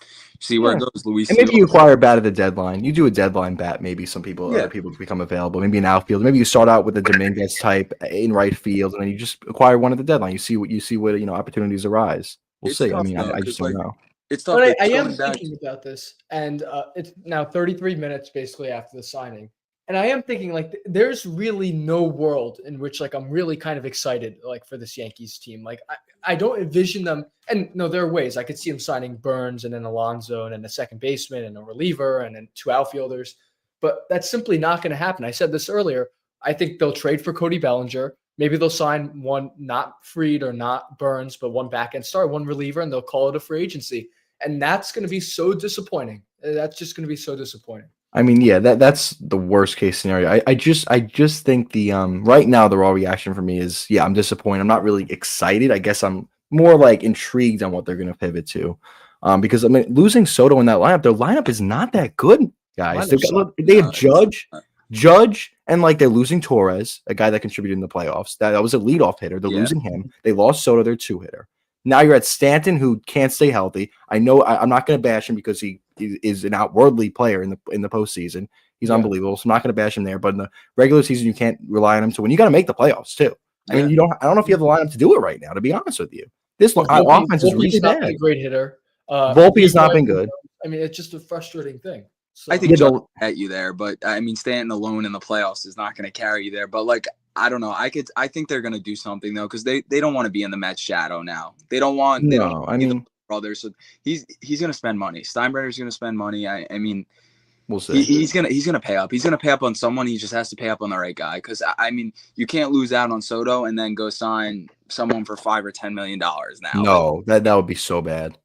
see where it goes. Luis, and maybe you acquire a bat at the deadline. You do a deadline bat. Maybe some people, other people become available. Maybe an outfield. Maybe you start out with a Dominguez type in right field, and then you just acquire one at the deadline. You see what opportunities arise. We'll see. Tough, I mean, though, I just don't know. It's tough. But I am thinking about this, and it's now 33 minutes basically after the signing. And I am thinking like there's really no world in which like I'm really kind of excited like for this Yankees team. Like I don't envision them, and no, there are ways I could see them signing Burns and then Alonso and then a second baseman and a reliever and then 2 outfielders, but that's simply not going to happen. I said this earlier. I think they'll trade for Cody Bellinger. Maybe they'll sign one, not Fried or not Burns, but one back end star, one reliever, and they'll call it a free agency. And that's going to be so disappointing. That's just going to be so disappointing. I mean, yeah, that's the worst case scenario. I just think the right now the raw reaction for me is I'm disappointed. I'm not really excited. I guess I'm more like intrigued on what they're going to pivot to, because I mean losing Soto in that lineup, their lineup is not that good, guys. They have Judge, and like they're losing Torres, a guy that contributed in the playoffs. That was a leadoff hitter. They're losing him. They lost Soto, their 2-hitter. Now you're at Stanton, who can't stay healthy. I know I'm not going to bash him because he is an outwardly player in the postseason. He's unbelievable. So I'm not going to bash him there. But in the regular season, you can't rely on him to win. You got to make the playoffs too. I mean, I don't know if you have the lineup to do it right now. To be honest with you, this offense is really bad. Not a great hitter. Volpe has not been good. I mean, it's just a frustrating thing. So, I think Judge at you there, but I mean, Stanton alone in the playoffs is not going to carry you there. But like, I don't know. I think they're going to do something though, because they don't want to be in the Mets shadow now. They don't want. I mean, brothers. So he's going to spend money. Steinbrenner's going to spend money. I mean, we'll see. He's gonna pay up. He's gonna pay up on someone. He just has to pay up on the right guy. Because I mean, you can't lose out on Soto and then go sign someone for $5 or $10 million now. No, that would be so bad.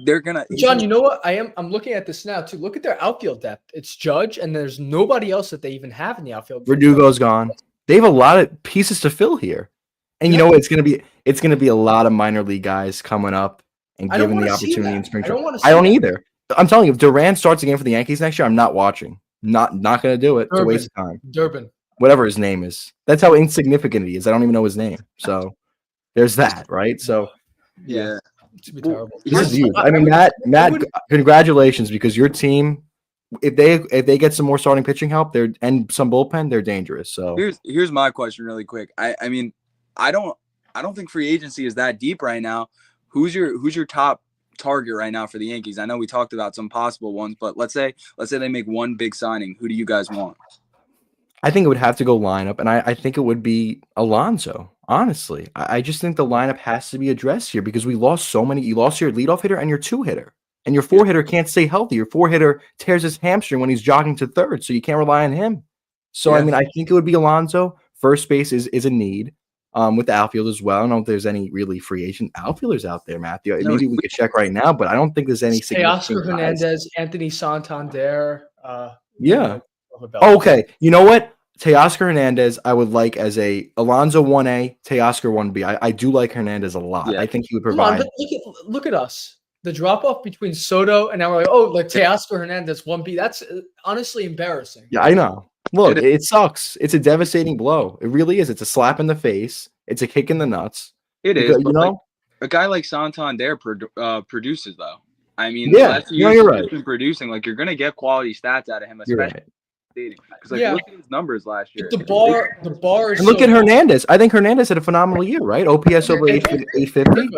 They're gonna. John, you know what? I'm looking at this now too. Look at their outfield depth. It's Judge, and there's nobody else that they even have in the outfield. Verdugo's gone. They have a lot of pieces to fill here. And you know what? It's gonna be a lot of minor league guys coming up and I don't given the wanna see opportunity in that. spring I don't training. wanna I see don't that. either. I'm telling you, if Duran starts again for the Yankees next year, I'm not watching. Not gonna do it. It's a waste of time. Durbin. Whatever his name is. That's how insignificant he is. I don't even know his name. So there's that, right? So Yeah. It's gonna be Well, terrible. this is here's- huge. I I mean, would- Matt, congratulations, because your team, if they get some more starting pitching help, and some bullpen, they're dangerous. So here's my question really quick. I mean, I don't think free agency is that deep right now. Who's your top target right now for the Yankees? I know we talked about some possible ones, but let's say they make one big signing. Who do you guys want? I think it would have to go lineup, and I think it would be Alonso. Honestly, I just think the lineup has to be addressed here because we lost so many. You lost your leadoff hitter and your 2-hitter, and your 4-hitter can't stay healthy. Your 4-hitter tears his hamstring when he's jogging to third, so you can't rely on him. So I mean, I think it would be Alonso. First base is a need. With the outfield as well. I don't know if there's any really free agent outfielders out there, Matthew. No, Maybe we could check right now, but I don't think there's any Teoscar significant guys. Hernandez, Anthony Santander. Yeah. Oh, okay. You know what? Teoscar Hernandez, I would like as a Alonso 1A, Teoscar 1B. I do like Hernandez a lot. Yeah. I think he would Come on, provide. but look at us. The drop off between Soto and now we're like Teoscar Hernandez 1B. That's honestly embarrassing. Yeah, I know. Look, it sucks. It's a devastating blow. It really is. It's a slap in the face. It's a kick in the nuts. It is. Because, But you know, like, a guy like Santander produces though. I mean, Yeah. last No, year you're he's right. been producing. Like you're gonna get quality stats out of him, you're especially right. because like Yeah. look at his numbers last year. But the bar is And look so at Hernandez. I think Hernandez had a phenomenal year, right? OPS over 850.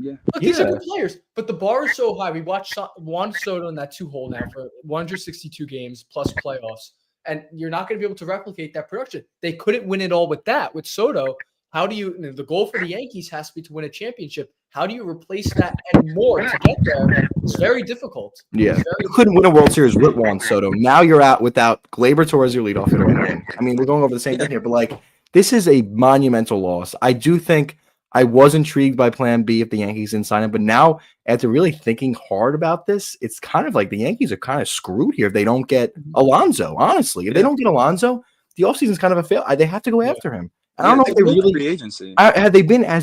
Yeah. Look, these are Yeah. good players, but the bar is so high. We watched Juan Soto in that 2-hole now for 162 games plus playoffs, and you're not going to be able to replicate that production. They couldn't win it all with that. With Soto, how do you? The goal for the Yankees has to be to win a championship. How do you replace that and more to get there? It's very difficult. Yeah, It's very you couldn't win a World Series with Juan Soto. Now you're out without Gleyber Torres, your leadoff hitter. And I mean, we're going over the same thing here, but like, this is a monumental loss. I do think I was intrigued by Plan B if the Yankees didn't sign him, but now after really thinking hard about this, it's kind of like the Yankees are kind of screwed here if they don't get Alonso. Honestly, if they don't get Alonso, the offseason's kind of a fail. They have to go after him. I don't know if they really free agency. Has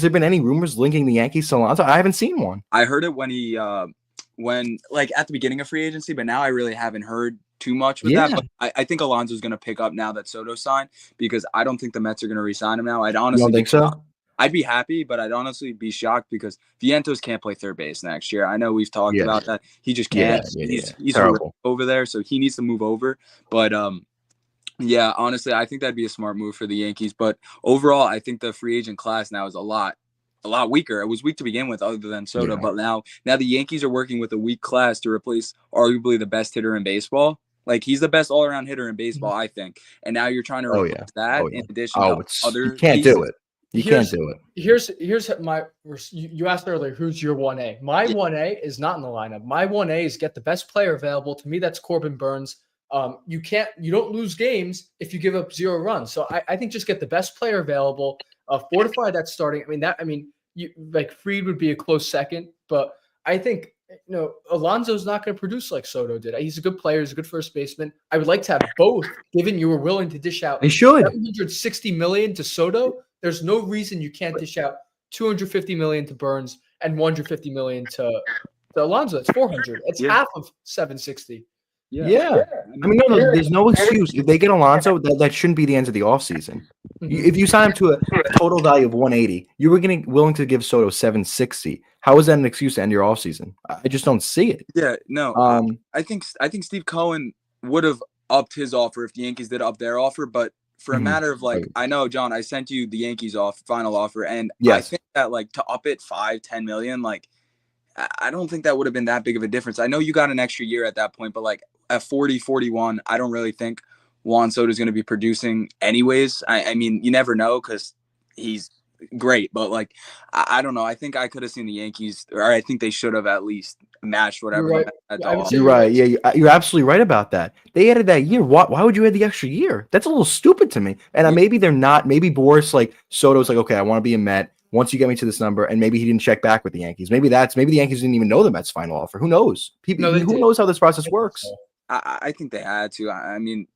there been any rumors linking the Yankees to Alonso? I haven't seen one. I heard it when he when like at the beginning of free agency, but now I really haven't heard too much with that. But I think Alonso's going to pick up now that Soto signed because I don't think the Mets are going to re-sign him now. I'd honestly You don't think so? I'd be happy, but I'd honestly be shocked because Vientos can't play third base next year. I know we've talked about that. He just can't. He's terrible over there, so he needs to move over. But yeah, honestly, I think that'd be a smart move for the Yankees. But overall, I think the free agent class now is a lot weaker. It was weak to begin with, other than Soto. But now the Yankees are working with a weak class to replace arguably the best hitter in baseball. Like he's the best all-around hitter in baseball, I think. And now you're trying to replace that in addition to other. You can't do it. You can't do it. Here's my. You asked earlier, who's your 1A? My 1A is not in the lineup. My 1A is get the best player available. To me, that's Corbin Burns. You don't lose games if you give up 0 runs. So I think just get the best player available, fortify that starting. You like Fried would be a close second, but I think Alonso's not going to produce like Soto did. He's a good player, he's a good first baseman. I would like to have both, given you were willing to dish out $760 million to Soto. There's no reason you can't dish out $250 million to Burns and $150 million to Alonso. It's $400. It's half of $760. Yeah. I mean, no, there's no excuse. If they get Alonso, that shouldn't be the end of the offseason. If you sign him to a total value of 180, you were willing to give Soto 760. How is that an excuse to end your offseason? I just don't see it. Yeah, no. I think Steve Cohen would have upped his offer if the Yankees did up their offer, but for a matter of like, I know, John, I sent you the Yankees final offer, and I think that like to up it $5-10 million, like I don't think that would have been that big of a difference. I know you got an extra year at that point, but like at 40-41, I don't really think Juan Soto is going to be producing anyways. I mean, you never know because he's great, but like I don't know. I think I could have seen the Yankees, or I think they should have at least matched whatever. You're right. Yeah, you're absolutely right about that. They added that year. Why would you add the extra year? That's a little stupid to me. And maybe they're not. Maybe Boris, like Soto's like, okay, I want to be a Met. Once you get me to this number, and maybe he didn't check back with the Yankees. Maybe the Yankees didn't even know the Mets' final offer. Who knows? Who knows how this process works? I think they had to. I mean,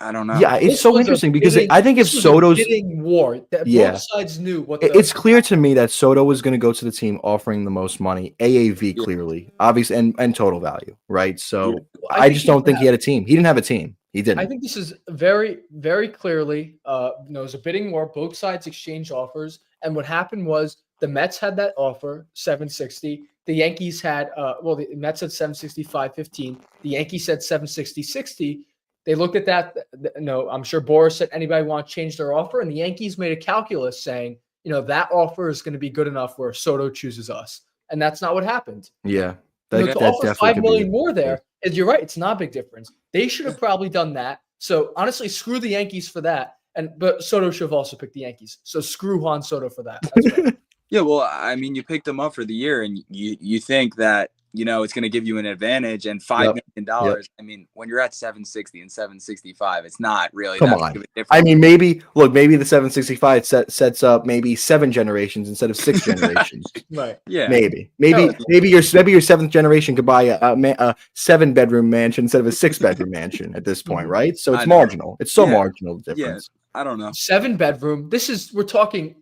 I don't know. Yeah, it's This so was a interesting because bidding- I think if this was a Soto's, bidding war that Yeah. both sides knew what it's clear to me that Soto was going to go to the team offering the most money, AAV Yeah. clearly, obviously, and total value, right? So I I think just he don't think would he had a team. He didn't have a team. He I didn't. think this is very, very clearly, it was a bidding war. Both sides exchanged offers, and what happened was the Mets had that offer, 760. The Yankees had, the Mets said 765.15. The Yankees said 760.60. They looked at that. No, I'm sure Boris said, anybody want to change their offer? And the Yankees made a calculus saying, that offer is going to be good enough where Soto chooses us, and that's not what happened. Yeah, To that offer definitely 5 could be million the more case. there, is you're right. It's not a big difference. They should have probably done that. So honestly, screw the Yankees for that. But Soto should have also picked the Yankees. So screw Juan Soto for that. That's right. Yeah, well, I mean, you picked him up for the year, and you think that it's going to give you an advantage, and $5 million. I mean, when you're at 760 and 765, it's not really Come that on. big of a difference. I mean, maybe the 765 sets up maybe 7 generations instead of 6 generations. Right. Yeah, Maybe No, your 7th generation could buy a 7-bedroom mansion instead of a 6-bedroom mansion at this point, Mhm. right? So it's I know. marginal. It's so Yeah. marginal the difference. I don't know. 7-bedroom. We're talking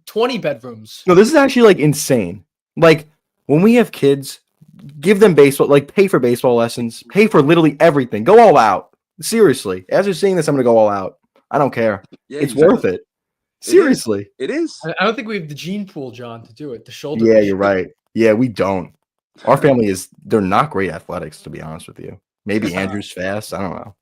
20 bedrooms. No, this is actually like insane. Like when we have kids, give them baseball, like pay for baseball lessons, pay for literally everything. Go all out. Seriously. As you're seeing this, I'm gonna go all out. I don't care. Yeah, It's you should. worth it. Seriously. It is. I don't think we have the gene pool, John, to do it. The shoulder. Yeah, issue. you're right. Yeah, we don't. Our family they're not great athletics, to be honest with you. Maybe Andrew's fast. I don't know.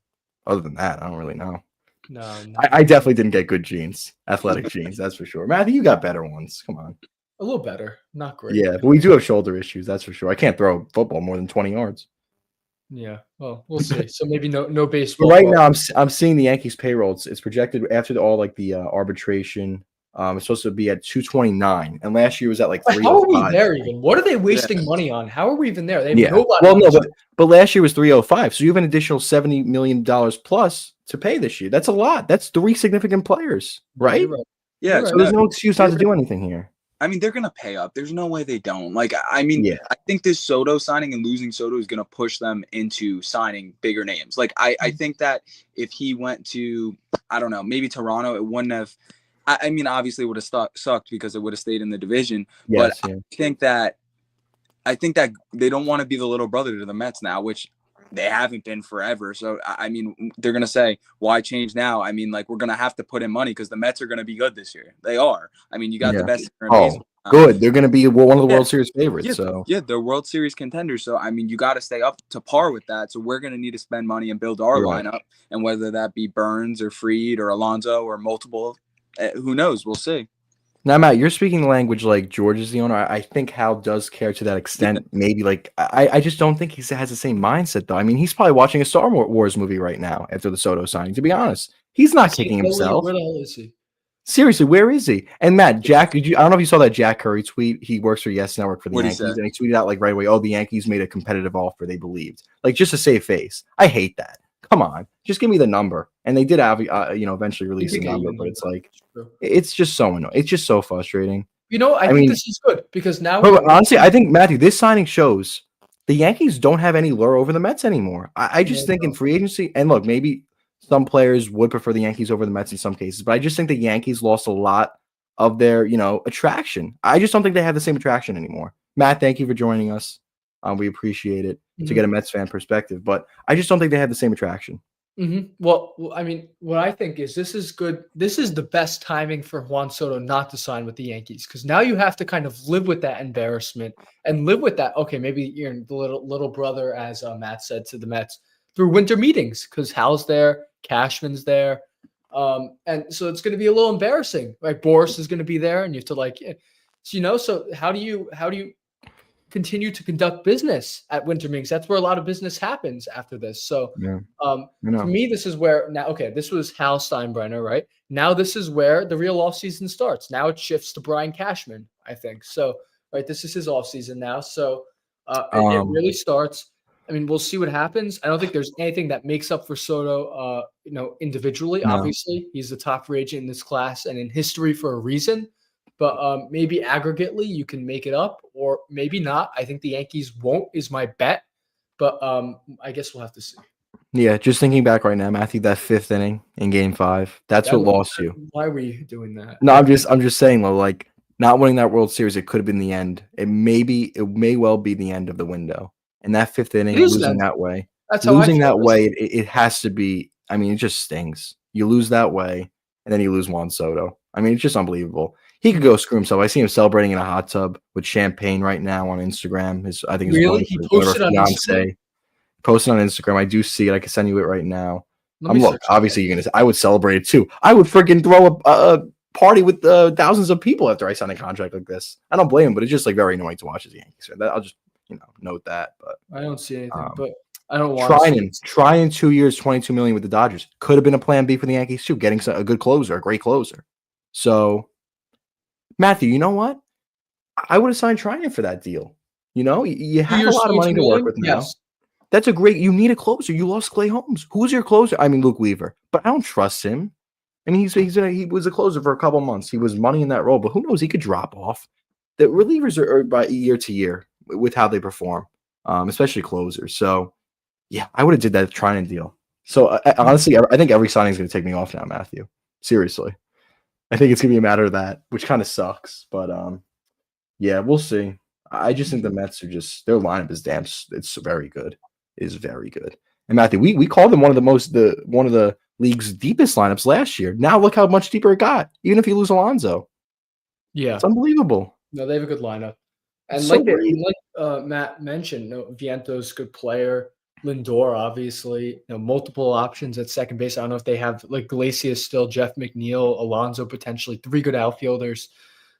Other than that, I don't really know. No. I definitely didn't get good genes, athletic genes, that's for sure. Matthew, you got better ones. Come on. A little better. Not great. Yeah, but we do have shoulder issues, that's for sure. I can't throw a football more than 20 yards. Yeah. Well, we'll see. So maybe no But baseball. right now, I'm seeing the Yankees payroll. It's projected after the arbitration. It's supposed to be at 229, and last year was at like But how are we 305. there even? What are they wasting money on? How are we even there? They have Yeah. nobody. Well, no, but last year was 305, so you have an additional $70 million plus to pay this year. That's a lot. That's 3 significant players, right? You're right. Yeah, You're So right. there's no excuse not to do anything here. I mean, they're gonna pay up. There's no way they don't. Like, I mean, Yeah. I think this Soto signing and losing Soto is gonna push them into signing bigger names. Like, I think that if he went to, I don't know, maybe Toronto, it wouldn't have. I mean, obviously, it would have sucked because it would have stayed in the division. Yes, but yeah. I think that they don't want to be the little brother to the Mets now, which they haven't been forever. So, I mean, they're going to say, why change now? I mean, like, we're going to have to put in money because the Mets are going to be good this year. They are. I mean, you got the best. Good. They're going to be one of the World Series favorites. Yeah, they're World Series contenders. So, I mean, you got to stay up to par with that. So, we're going to need to spend money and build our lineup. And whether that be Burns or Fried or Alonso or multiple, who knows? We'll see. Now, Matt, you're speaking the language like George is the owner. I think Hal does care to that extent. Maybe like I just don't think he has the same mindset though. I mean, he's probably watching a Star Wars movie right now after the Soto signing. To be honest, he's not kicking himself. Where the hell is he? Seriously, where is he? And Matt, Jack, I don't know if you saw that Jack Curry tweet. He works for Yes Network for the What'd he Yankees, say? and he tweeted out like right away, "Oh, the Yankees made a competitive offer. They believed, like just to save face." I hate that. Come on, just give me the number. And they did have, eventually release a number, but it's like, it's just so annoying. It's just so frustrating. I think this is good because now. But honestly, I think Matthew, this signing shows the Yankees don't have any lure over the Mets anymore. I just think in free agency, and look, maybe some players would prefer the Yankees over the Mets in some cases, but I just think the Yankees lost a lot of their, attraction. I just don't think they have the same attraction anymore. Matt, thank you for joining us. We appreciate it to get a Mets fan perspective, but I just don't think they have the same attraction. Mm-hmm. Well, I mean, what I think is this is good. This is the best timing for Juan Soto not to sign with the Yankees because now you have to kind of live with that embarrassment and live with that. Okay, maybe you're the little brother, as Matt said, to the Mets through winter meetings because Hal's there, Cashman's there, and so it's going to be a little embarrassing. Right, Boris is going to be there, and you have to So how do you continue to conduct business at winter meetings? That's where a lot of business happens after this. So for me, this is where now, okay, this was Hal Steinbrenner, right? Now this is where the real offseason starts. Now it shifts to Brian Cashman, I think. So, right, this is his offseason now. So it really starts. I mean, we'll see what happens. I don't think there's anything that makes up for Soto, individually. No. Obviously, he's the top free agent in this class and in history for a reason. But maybe aggregately you can make it up, or maybe not. I think the Yankees won't is my bet, but I guess we'll have to see. Yeah, just thinking back right now, Matthew, that fifth inning in Game 5, that's what lost you. Why were you doing that? No, I'm just saying though, like not winning that World Series, it could have been the end. It may well be the end of the window. And that fifth inning, It is losing then. that way, That's how I feel. it has to be. I mean, it just stings. You lose that way, and then you lose Juan Soto. I mean, it's just unbelievable. He could go screw himself. I see him celebrating in a hot tub with champagne right now on Instagram. I think his Really? wife He or whatever, posted on Instagram? fiance posted on Instagram. I do see it. I can send you it right now. Let me Look, search obviously you're gonna. I would celebrate it too. I would freaking throw a party with thousands of people after I sign a contract like this. I don't blame him, but it's just like very annoying to watch as a Yankees fan. I'll just note that. But I don't see anything, but I don't want try in 2 years, 22 million with the Dodgers could have been a plan B for the Yankees too. Getting a good closer, a great closer. So, Matthew, you know what? I would have signed Tryon for that deal. You have a lot of money to work with now. Yes. That's a great. You need a closer. You lost Clay Holmes. Who's your closer? I mean, Luke Weaver, but I don't trust him. I mean, he was a closer for a couple months. He was money in that role, but who knows? He could drop off. The relievers are by year to year with how they perform, especially closers. So, yeah, I would have did that Tryon deal. So, honestly, I think every signing is going to take me off now, Matthew. Seriously, I think it's going to be a matter of that, which kind of sucks. But yeah, we'll see. I just think the Mets are their lineup is damn. It's very good. It is very good. And Matthew, we called them one of the league's deepest lineups last year. Now look how much deeper it got. Even if you lose Alonso, Yeah, it's unbelievable. No, they have a good lineup, and So like Matt mentioned, Viento's good player. Lindor, obviously, multiple options at second base. I don't know if they have like Iglesias still, Jeff McNeil, Alonso potentially, 3 good outfielders.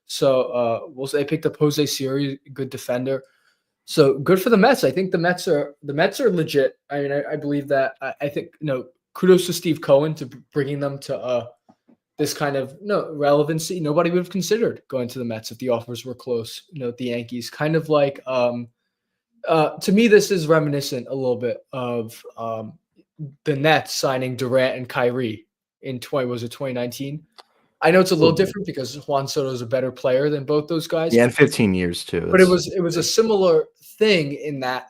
So they picked up Jose Siri, good defender. So good for the Mets. I think the Mets are legit. I mean, I believe that. I think kudos to Steve Cohen to bringing them to this kind of relevancy. Nobody would have considered going to the Mets if the offers were close. The Yankees, kind of like to me, this is reminiscent a little bit of the Nets signing Durant and Kyrie in 2019. I know it's a little different because Juan Soto is a better player than both those guys. Yeah, in 15 years too. But it was a similar thing in that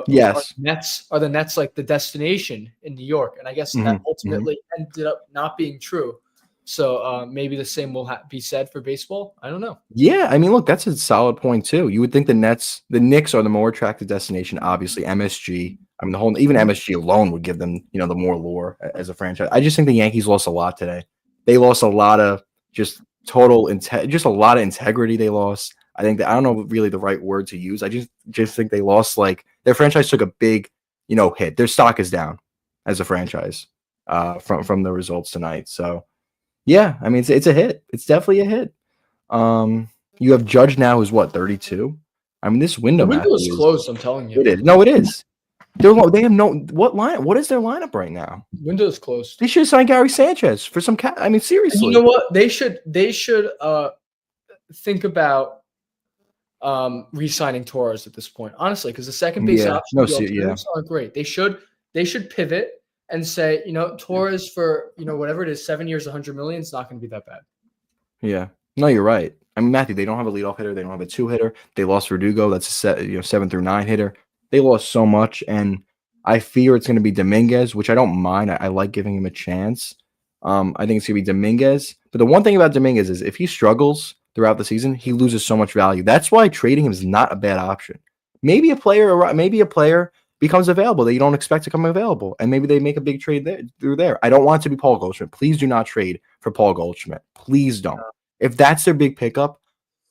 yes, are the Nets like the destination in New York, and I guess that ultimately ended up not being true. So maybe the same will be said for baseball. I don't know. Yeah, I mean, look, that's a solid point too. You would think the Knicks are the more attractive destination. Obviously, MSG. I mean, even MSG alone would give them the more lure as a franchise. I just think the Yankees lost a lot today. They lost a lot of just just a lot of integrity. They lost. I think I don't know really the right word to use. I just think they lost, like, their franchise took a big, hit. Their stock is down as a franchise from the results tonight. So yeah, I mean it's a hit. It's definitely a hit. You have Judge now who's what, 32? I mean, this window, The window is closed, I'm telling you. It is. No, it is. They have what is their lineup right now? Window is closed. They should have signed Gary Sanchez for some cat. I mean, seriously. And you know what? They should think about re-signing Torres at this point, honestly, because the second base options aren't great. They should pivot and say, Torres for whatever it is, 7 years, 100 million, it's not going to be that bad. Yeah, no, you're right. I mean, Matthew, they don't have a leadoff hitter. They don't have a 2-hitter. They lost Verdugo. That's a 7 through 9 hitter. They lost so much, and I fear it's going to be Dominguez, which I don't mind. I like giving him a chance. I think it's going to be Dominguez. But the one thing about Dominguez is if he struggles throughout the season, he loses so much value. That's why trading him is not a bad option. Maybe a player becomes available that you don't expect to come available, and maybe they make a big trade through there. I don't want it to be Paul Goldschmidt. Please do not trade for Paul Goldschmidt. Please don't. If that's their big pickup,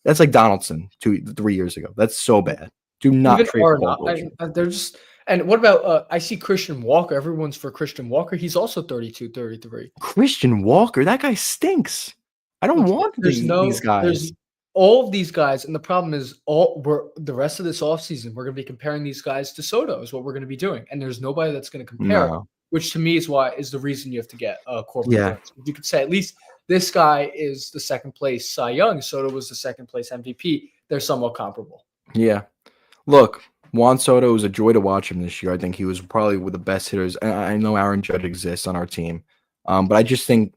that's like Donaldson 3 years ago. That's so bad. Do not trade for Paul Goldschmidt. They're just. And what about, I see Christian Walker. Everyone's for Christian Walker. He's also 32, 33. Christian Walker? That guy stinks. I don't want these guys. There's all of these guys, and the problem is the rest of this offseason, we're going to be comparing these guys to Soto is what we're going to be doing. And there's nobody that's going to compare, which to me is the reason you have to get Corbin Burns. You could say at least this guy is the second place Cy Young. Soto was the second place MVP. They're somewhat comparable. Yeah. Look, Juan Soto was a joy to watch him this year. I think he was probably one of the best hitters. I know Aaron Judge exists on our team, but I just think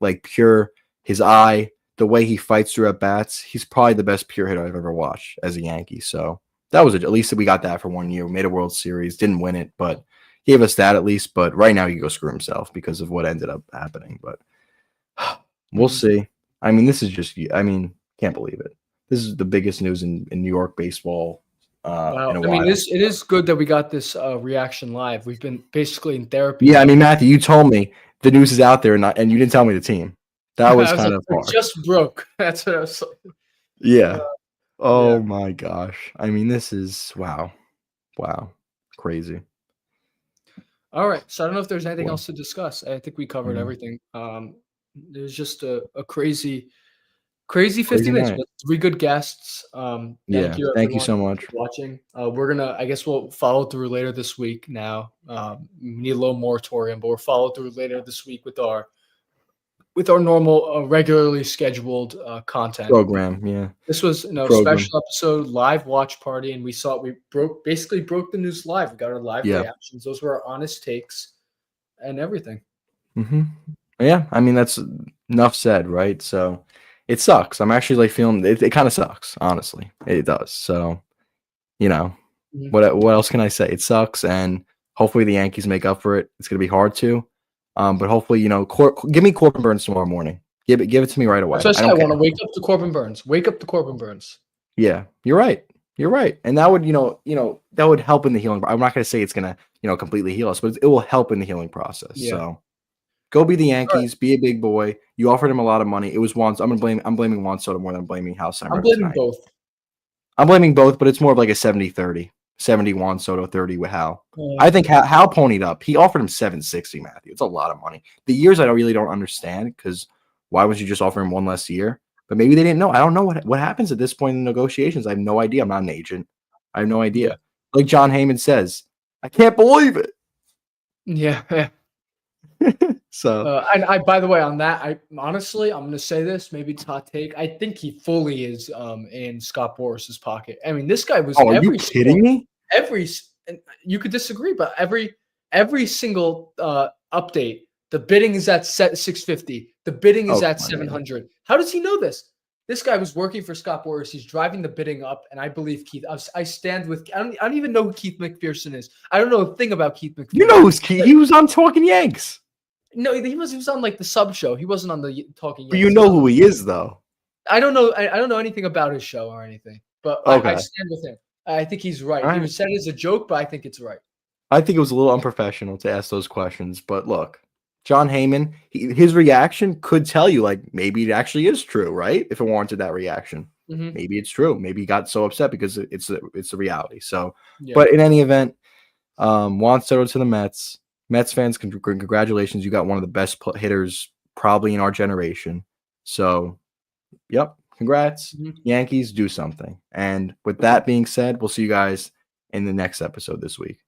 his eye, the way he fights through at bats, he's probably the best pure hitter I've ever watched as a Yankee. So that was at least we got that for 1 year. We made a World Series, didn't win it, but gave us that at least. But right now, he can go screw himself because of what ended up happening. But we'll see. I mean, this is just. I mean, can't believe it. This is the biggest news in New York baseball in a I mean, while. it is good that we got this reaction live. We've been basically in therapy. Yeah, I mean, Matthew, you told me the news is out there, and you didn't tell me the team. That was kind of hard. It just broke. That's what I was. Yeah. Oh yeah. my gosh. I mean, this is wow, crazy. All right. So I don't know if there's anything Cool. else to discuss. I think we covered Mhm. everything. It was just a crazy 50 minutes night. with 3 good guests. Thank Yeah. you, Thank you everyone, so much. for watching. I guess we'll follow through later this week now. We need a little moratorium, but we'll follow through later this week with our normal, regularly scheduled content. Program. Yeah. This was a Program. special episode, live watch party, and we basically broke the news live. We got our live Yeah. reactions. Those were our honest takes and everything. Yeah. I mean, that's enough said, right? So it sucks. I'm actually like feeling it kind of sucks, honestly. It does. So, you know, Mhm. what else can I say? It sucks, and hopefully the Yankees make up for it. It's gonna be hard to. But hopefully, give me Corbin Burns tomorrow morning. Give it to me right away. That's what I don't want to care. wake up to Corbin Burns. Wake up to Corbin Burns. Yeah, you're right. You're right. And that would, that would help in the healing. I'm not going to say it's going to, completely heal us, but it will help in the healing process. Yeah. So go be the Yankees, be a big boy. You offered him a lot of money. It was Juan. I'm blaming Juan Soto more than I'm blaming House. I'm blaming both. I'm blaming both, but it's more of like a 70-30. 70 Juan Soto, 30 with Hal. Yeah. I think Hal ponied up. He offered him $760, Matthew. It's a lot of money. The years I really don't understand, because why would you just offer him one less year? But maybe they didn't know. I don't know what happens at this point in negotiations. I have no idea. I'm not an agent. I have no idea. Yeah. Like John Heyman says, I can't believe it. Yeah. So I by the way, on that, I'm going to say this. Maybe it's a hot take. I think he fully is in Scott Boris's pocket. I mean, this guy was. are you kidding me? And you could disagree, but every single update, the bidding is at 650. The bidding is at 700. How does he know this? This guy was working for Scott Boras. He's driving the bidding up, and I believe Keith. I stand with. I don't even know who Keith McPherson is. I don't know a thing about Keith McPherson. You know who's Keith? He was on Talking Yanks. No, he was on like the sub show. He wasn't on the Talking Yanks. But you know who he is, though. I don't know. I don't know anything about his show or anything. But I stand with him. I think he's right. All right. He was said it as a joke, but I think it's right. I think it was a little unprofessional to ask those questions. But look, John Heyman, his reaction could tell you, like, maybe it actually is true, right? If it warranted that reaction. Mm-hmm. Maybe it's true. Maybe he got so upset because it's the reality. So, Yeah. But in any event, Juan Soto to the Mets. Mets fans, congratulations. You got one of the best hitters probably in our generation. So, yep. Congrats. Mm-hmm. Yankees, do something. And with that being said, we'll see you guys in the next episode this week.